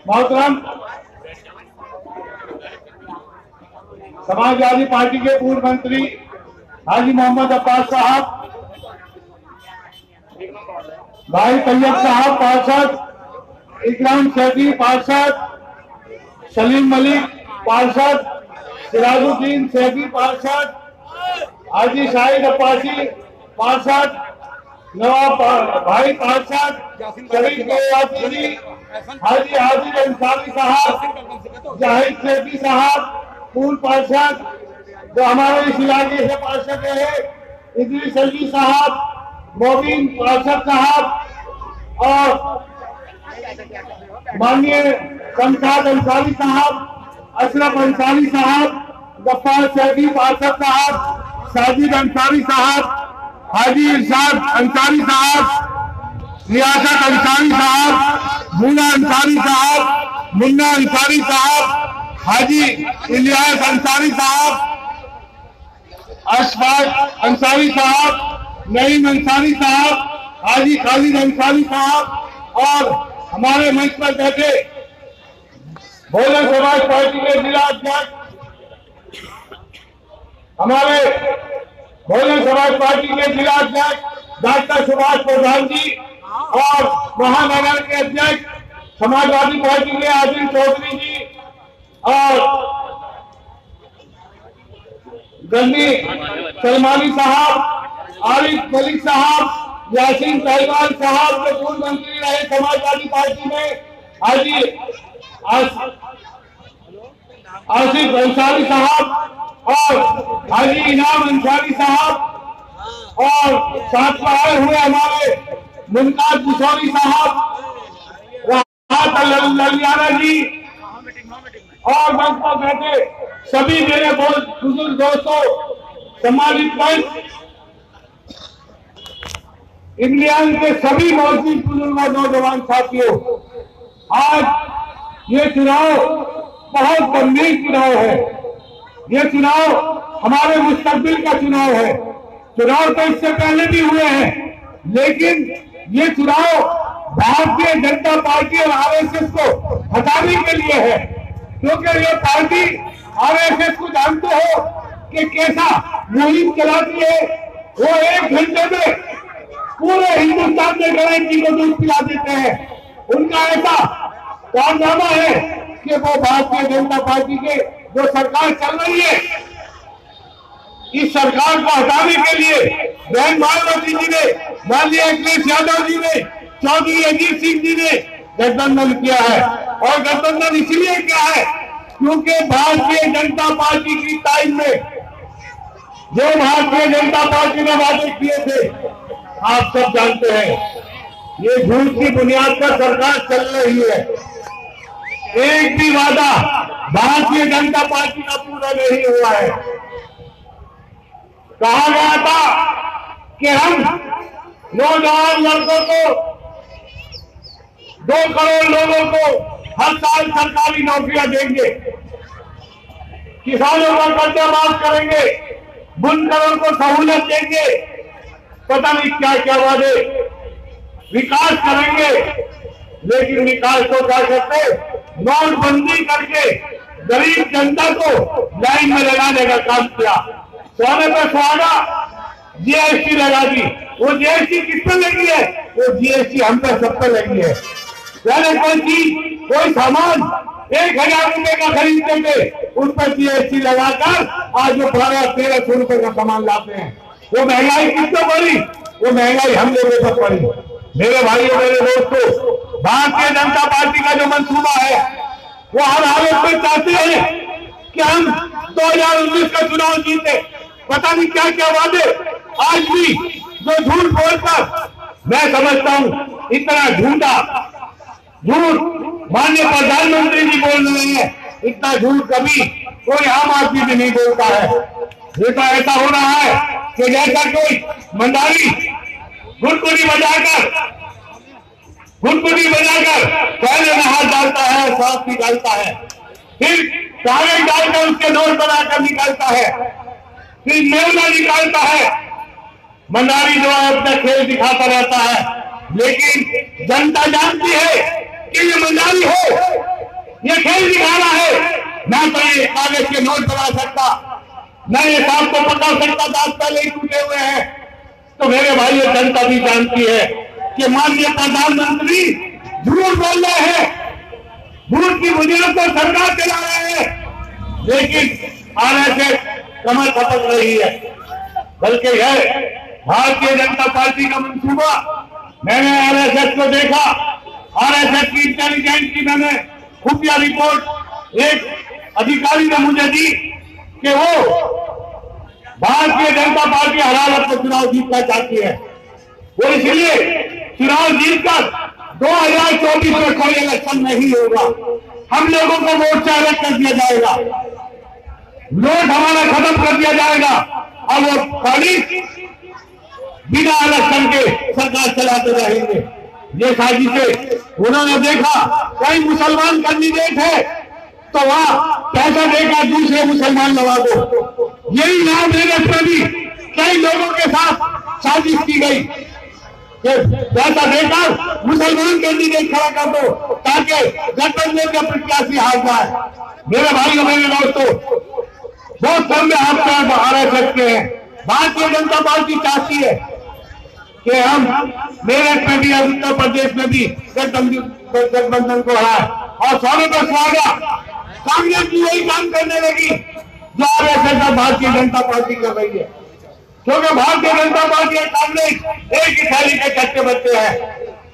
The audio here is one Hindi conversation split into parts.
मोहतरम समाजवादी पार्टी के पूर्व मंत्री हाजी मोहम्मद अब्बास साहब, भाई तैयब साहब पार्षद, इकराम सैदी पार्षद, सलीम मलिक पार्षद, सिराजुद्दीन सैदी पार्षद, हाजी शाहिद अब्बासी पार्षद, नवाब भाई पार्षद, शरीफ यासीनी, हाजी हाजिर अंसारी साहब, जाहिद सैदी साहब पूर्व पार्षद, जो हमारे इस इलाके से पार्षद है, इदरीस अली साहब, मोबिन पार्षद साहब और माननीय शमशाद अंसारी साहब, अशरफ अंसारी साहब, गफ्फार सैदी पार्षद साहब, साजिद अंसारी साहब, हाजी इरशाद अंसारी साहब, रियासत अंसारी साहब, मुन्ना अंसारी साहब, मुन्ना अंसारी साहब, हाजी इलियास अंसारी साहब, अशफाक अंसारी साहब, नईम अंसारी साहब, हाजी खालिद अंसारी साहब और हमारे मंच पर बैठे बहुजन समाज पार्टी के जिला अध्यक्ष, हमारे बहुजन समाज पार्टी के जिला अध्यक्ष डॉक्टर सुभाष प्रधान जी और महानगर के अध्यक्ष समाजवादी पार्टी के आदिल चौधरी जी और गंदी सलमानी साहब, आरिफ मलिक साहब, यासीन पहलवान साहब जो पूर्व मंत्री रहे समाजवादी पार्टी में, हाजी आसिफ अंसारी साहब और हाजी इनाम अंसारी साहब और साथ में आए हुए हमारे मुमताज किशोरी साहब, राहत ललियाना जी और मंच पर बैठे सभी मेरे बहुत बुजुर्ग दोस्तों, सम्मानित मंच, इंग्लैंड के सभी मौजूद बुजुर्ग नौजवान साथियों, आज ये चुनाव बहुत गंभीर चुनाव है। ये चुनाव हमारे मुस्तकबिल का चुनाव है। चुनाव तो इससे पहले भी हुए हैं, लेकिन ये चुनाव भारतीय जनता पार्टी और आरएसएस को हटाने के लिए है, क्योंकि ये पार्टी आरएसएस को जानते हो कि कैसा मुहिम चलाती है। वो 1 घंटे में पूरे हिंदुस्तान में गारंटी को दूध पिला देते हैं। उनका ऐसा कारनामा है कि वो भारतीय जनता पार्टी के जो सरकार चल रही है, इस सरकार को हटाने के लिए बहन मायावती जी ने, माननीय अखिलेश यादव जी ने, चौधरी अजीत सिंह जी ने गठबंधन किया है। और गठबंधन इसलिए किया है क्योंकि भारतीय जनता पार्टी की टाइम में जो भारतीय जनता पार्टी ने वादे किए थे, आप सब जानते हैं, ये झूठ की बुनियाद पर सरकार चल रही है। एक भी वादा भारतीय जनता पार्टी का पूरा नहीं हुआ है। कहा गया था कि हम नौजवान लड़कों को, 2 करोड़ लोगों को हर साल सरकारी नौकरियां देंगे, किसानों का कर्जा माफ करेंगे, बुनकरों को सहूलत देंगे, पता नहीं क्या क्या वादे, विकास करेंगे। लेकिन विकास तो क्या करते, नोटबंदी करके गरीब जनता को लाइन में लगाने का काम किया। सोने पे सुहागा, जीएसटी लगा दी। वो जीएसटी किस पे लगी है? वो जीएसटी हम पे सब पे लगी है। यानी कोई चीज, कोई सामान 1000 रुपए का खरीदते थे, उस पर जीएसटी लगाकर आज वो 1200-1300 रुपए का सामान लाते हैं। वो महंगाई किससे बढ़ी? वो महंगाई हम लोगों पर पड़ी। मेरे भाइयों, मेरे दोस्तों, भारतीय जनता पार्टी का जो मंसूबा है, वो हर हालत में चाहते हैं कि हम 2019 का चुनाव जीते। पता नहीं क्या क्या वादे, आज भी जो झूठ बोलकर, मैं समझता हूं इतना झूठ माननीय प्रधानमंत्री जी बोल रहे हैं, इतना झूठ कभी कोई आम आदमी भी नहीं बोलता है। ये तो ऐसा हो रहा है कि जैसा कोई मंडारी गुटकुटी बजाकर पहले में हाथ डालता है, सांस निकालता है, फिर कागज डालकर उसके नोट बनाकर निकालता है, फिर मेवना निकालता है। मंडारी जो है अपना खेल दिखाता रहता है, लेकिन जनता जानती है कि ये मंडारी है, ये खेल दिखाना है। ना तो ये कागज के नोट बना सकता, न ये सांप को पकड़ सकता, दांत पहले ही टूटे हुए हैं। तो मेरे भाइयों, जनता भी जानती है कि माननीय प्रधानमंत्री झूठ बोल रहे हैं, झूठ की बुनियाद पर सरकार चला रहे हैं, लेकिन आरएसएस कमर खपक रही है। बल्कि यह भारतीय जनता पार्टी का मंसूबा, मैंने आरएसएस को देखा, आरएसएस की इंटेलिजेंस की मैंने खुफिया रिपोर्ट एक अधिकारी ने मुझे दी कि वो भारतीय जनता पार्टी हरारत को चुनाव जीतना चाहती है। वो इसलिए चुनाव जीतकर 2024 में कोई इलेक्शन नहीं होगा, हम लोगों को वोट से अलग कर दिया जाएगा, वोट हमारा खत्म कर दिया जाएगा और वो खाली बिना इलेक्शन के सरकार चलाते रहेंगे। ये साजिशें उन्होंने देखा, कई मुसलमान कैंडिडेट है तो वहां पैसा देकर दूसरे मुसलमान लगा दो। यही नाम मेरठ में भी कई लोगों के साथ साजिश की गई कि पैसा देकर मुसलमान कैंडिडेट खड़ा कर दो ताकि गठबंधन के प्रत्याशी हार जाए। मेरे भाइयों, मेरे दोस्तों, बहुत कम में आप आ सकते हैं। भारतीय जनता पार्टी चाहती है कि हम मेरठ में भी और उत्तर प्रदेश में भी गठबंधन को हराए और 100 का स्वागत कांग्रेस भी वही काम करने लगी जो आरएसएस और भारतीय जनता पार्टी कर रही है, क्योंकि भारतीय जनता पार्टी और कांग्रेस एक ही थाली के चट्टे बच्चे हैं।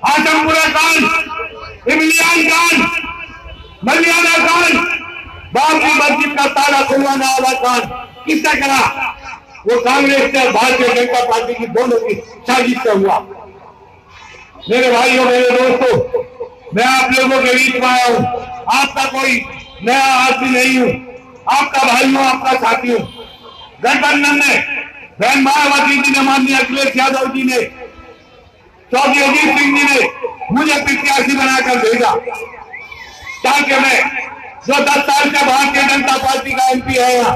आजमपुरा कांड, इमलियान कांड, मलियाना कांड, बाबरी मस्जिद का ताला खुलवाने वाला कांड किसने करा? वो कांग्रेस से भारतीय जनता पार्टी की दोनों की साजिश से हुआ। मेरे भाइयों, मेरे दोस्तों, मैं आप लोगों के बीच में आया हूं, आपका कोई नया आदमी नहीं हूं, आपका भाई हूं, आपका साथी हूं। गठबंधन ने, बहन मायावती जी ने, माननीय अखिलेश यादव जी ने, चौधरी अजीत सिंह जी ने मुझे प्रत्याशी बनाकर भेजा ताकि मैं जो 10 साल का भारतीय जनता पार्टी का एमपी है यहाँ,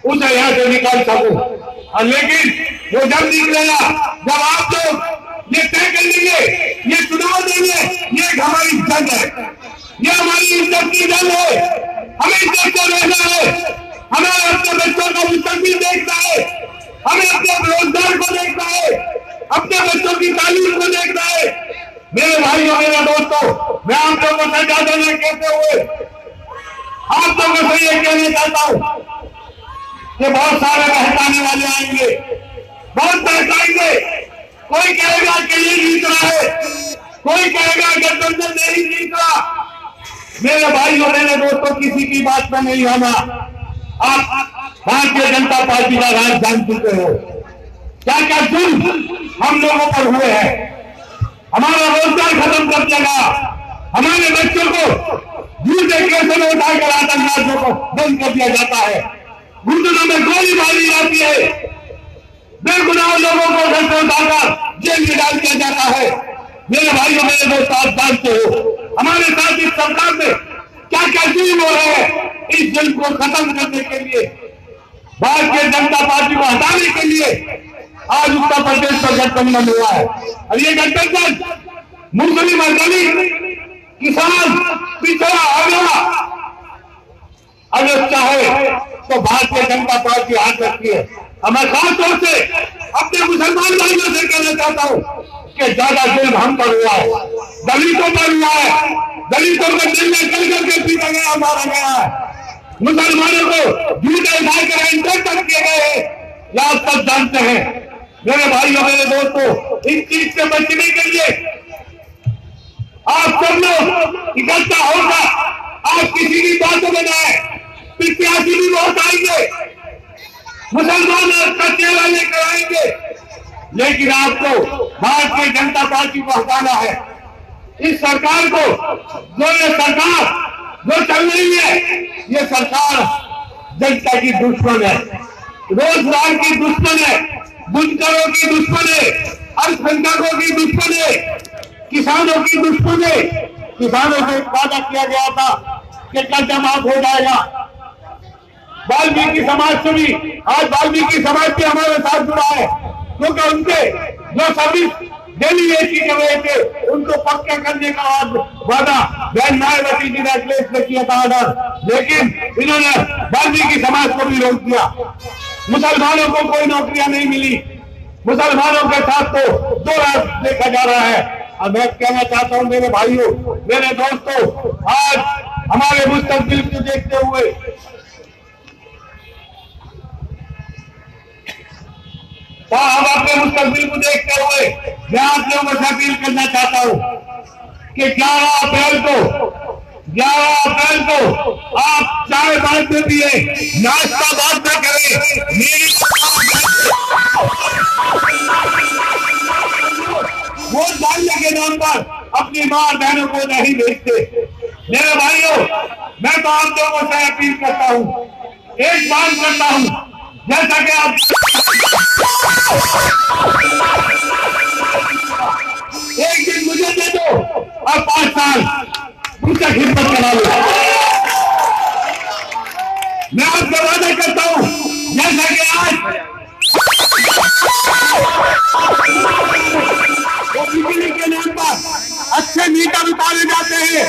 उसे यहाँ से निकाल सकूं। और लेकिन वो जब निकलेगा जब आप लोग ये तय कर लेंगे, ये चुनाव देंगे, ये हमारी जंग है, ये हमारी इज्जत की जंग है। हमें इज्जत को देखना है, हमें अपने बच्चों का मुस्तकबिल देखना है, हमें अपने रोजगार को देखना है, अपने बच्चों की तालीम को देखना है। मेरे भाइयों, मेरे दोस्तों, मैं आप लोगों से ज्यादा न कहते हुए आप लोगों से ये कहना चाहता हूं कि बहुत सारे बहकाने वाले आएंगे, बहुत बहकाएंगे। कोई कहेगा कि ये जीत रहा है, कोई कहेगा गठबंधन नहीं जीत रहा। मेरे भाइयों, मेरे दोस्तों, किसी की बात में नहीं आना। आप भारतीय जनता पार्टी का राज जान चुके हो, क्या क्या जुल्म हम लोगों पर हुए हैं। हमारा रोजगार खत्म कर दिया, हमारे बच्चों को झूठे केसों में उठाकर आतंकवादियों को बंद कर दिया जाता है, घुटनों में गोली मारी जाती है, बेगुनाह लोगों को घर से उठाकर जेल में डाल दिया जाता है। मेरे भाइयों, मेरे दोस्तों, आप जानते हो हमारे साथ इस सरकार में क्या क्या जुल्म हो रहे हैं। इस जुल्म को खत्म करने के लिए, भारतीय जनता पार्टी को हटाने के लिए आज उत्तर प्रदेश पर गठबंधन हुआ है। और ये गठबंधन मुस्लिम और दलित, किसान, पिछड़ा, अगला, अगर चाहे तो भारतीय जनता पार्टी हाथ रखती है। और मैं खासतौर से अपने मुसलमान भाइयों से कहना चाहता हूं कि ज्यादा जुल्म हम पर हुआ है, दलितों पर हुआ है, दलितों को दिल में चल करके पीटा गया, मारा गया है, मुसलमानों को झूठे उठाकर एंटर तक किए गए हैं, ये आप सब जानते हैं। मेरे भाइयों, मेरे दोस्तों, इस चीज से बचने के लिए आप सब लोग इकट्ठा होगा, आप किसी की बातों में जाए, प्रत्याशी भी वोट आएंगे, मुसलमान का चेहरा लेकर आएंगे, लेकिन आपको भारतीय जनता पार्टी को हटाना है। इस सरकार को, जो ये सरकार जो चल रही है, ये सरकार जनता की दुश्मन है, रोजगार की दुश्मन है, बुनकरों की दुश्मन है, अल्पसंख्यकों की दुश्मन है, किसानों की दुश्मन है। किसानों से वादा किया गया था कि कर्जा माफ हो जाएगा। वाल्मीकि समाज से भी, आज वाल्मीकि समाज भी हमारे साथ जुड़ा है, क्योंकि उनके जो सर्विस दिल्ली एसी के वजह से उनको पक्का करने का वादा बहन मायावती जी ने अखिलेश ने किया था ऑर्डर, लेकिन इन्होंने वाल्मीकि समाज को भी रोक दिया। मुसलमानों को कोई नौकरियां नहीं मिली, मुसलमानों के साथ तो दो रात देखा जा रहा है। और मैं कहना चाहता हूं मेरे भाइयों, मेरे दोस्तों, आज हमारे मुस्तकबिल को देखते हुए हम अपने मुस्तकबिल को देखते हुए मैं आप लोगों से अपील करना चाहता हूं कि 11 अप्रैल को आप चाय बाद में पिए, नाश्ता बाद में करें। मेरी वोट डालने के नाम पर अपनी मां बहनों को नहीं भेजते। मेरे भाइयों, मैं तो आप लोगों से अपील करता हूं, एक बात करता हूं, जैसा कि आप एक दिन मुझे दे दो और 5 साल मुझसे खिदमत करा लो। मैं आपसे वादा करता हूं, जैसा कि आज बिजली के नाम पर अच्छे मीटर उतारे जाते हैं,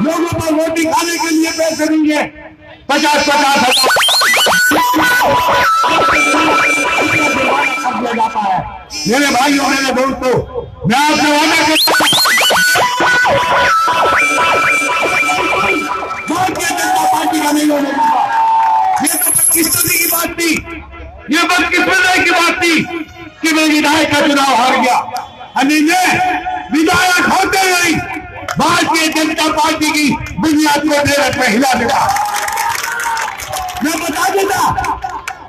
लोगों पर रोटी खाने के लिए पैसे नहीं है, 50-50 हजार जाता है। मेरे भाइयों, मेरे दोस्तों, मैं आपसे वादा करता हूं, भारतीय जनता पार्टी का नहीं होने दूंगा। ये तो बदकिस्मती की बात थी, ये बदकिस्मती की बात थी कि मैं विधायक का चुनाव हार गया। विधायक होते हुए भारतीय जनता पार्टी की बुनियाद को मेरे पे हिला दिया। मैं बता देता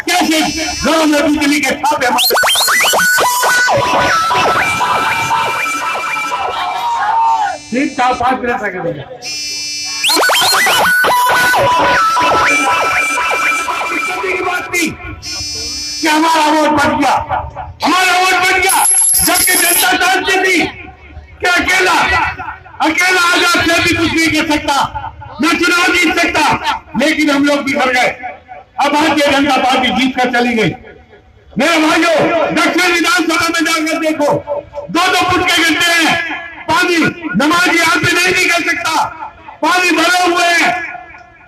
कैसे घरों में बिजली के छापे मारे। 3, 4, 5 मिनट लगेंगे। की बात थी कि हमारा वोट बढ़ गया, हमारा वोट बढ़ गया, जबकि जनता चाहती थी कि अकेला आजाद से भी कुछ नहीं कर सकता, न चुनाव जीत सकता, लेकिन हम लोग बिखर गए। अब भारतीय जनता पार्टी जीत कर चली गई। मेरे भाइयों, दक्षिण विधानसभा में जाकर देखो, 2-2 फुट के गड्ढे हैं, पानी नमाजी हाथ में नहीं निकल सकता, पानी भरे हुए हैं,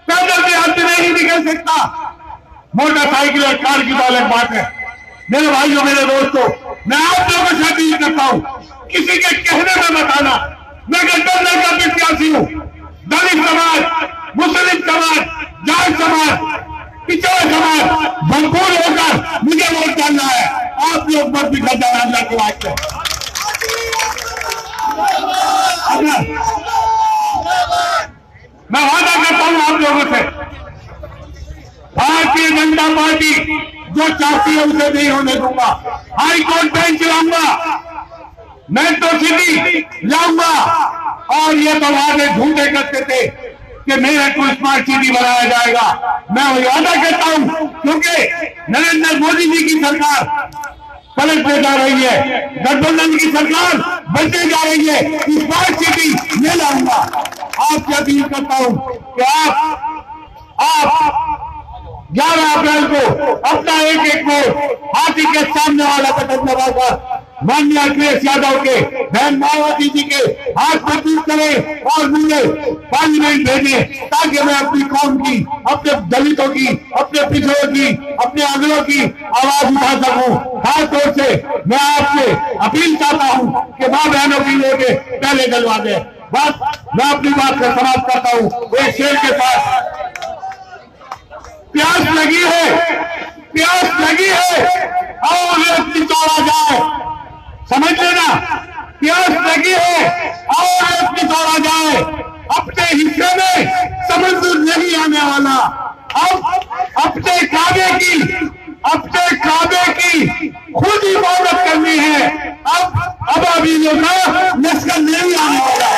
पैदल भी हाथ में नहीं निकल सकता, मोटरसाइकिल और कार की बात बात है। मेरे भाइयों, मेरे दोस्तों, मैं आप लोगों से अपील करता हूं, किसी के कहने में बताना, मैं गठबंधन का प्रत्याशी हूं, दलित समाज, मुस्लिम समाज, जाट समाज, पिछड़ा समाज भरपूर होकर मुझे वोट डालना है। आप लोग मत बिखर जाना अल्लाह के वास्ते। मैं वादा करता हूं आप लोगों से, भारतीय जनता पार्टी जो चाहती है उसे नहीं होने दूंगा। हाई कोर्ट बेंच लाऊंगा, मेट्रो सिटी लाऊंगा, और ये तो वादे झूठे करते थे कि मेरे को स्मार्ट सिटी बनाया जाएगा। मैं वादा करता हूं, क्योंकि नरेंद्र मोदी जी की सरकार पलटने जा रही है, गठबंधन की सरकार बनने जा रही है, स्मार्ट सिटी ले लाऊंगा। आपसे अपील करता हूं कि आप 11 अप्रैल को अपना एक वोट हाथी के सामने वाला बटन दबाकर माननीय अखिलेश यादव के, बहन मायावती जी के हाथ मजबूत करें और मुझे पार्लियामेंट भेजें, ताकि मैं अपनी कौम की, अपने दलितों की, अपने पिछड़ों की, अपने अगलों की आवाज उठा सकूं। खासतौर से मैं आपसे अपील चाहता हूं कि मां बहनों की वोटें पहले डलवा दें। बस मैं अपनी बात का समाप्त करता हूं एक शेर के साथ। प्यास लगी है और रेत निचोड़ा जाए, समझ लेना, प्यास लगी है और रेत निचोड़ा जाए, अपने हिस्से में समंदर नहीं आने वाला। अब अपने काबे की खुद इबादत करनी है। अब अभी लोग लश्कर नहीं आने वाला।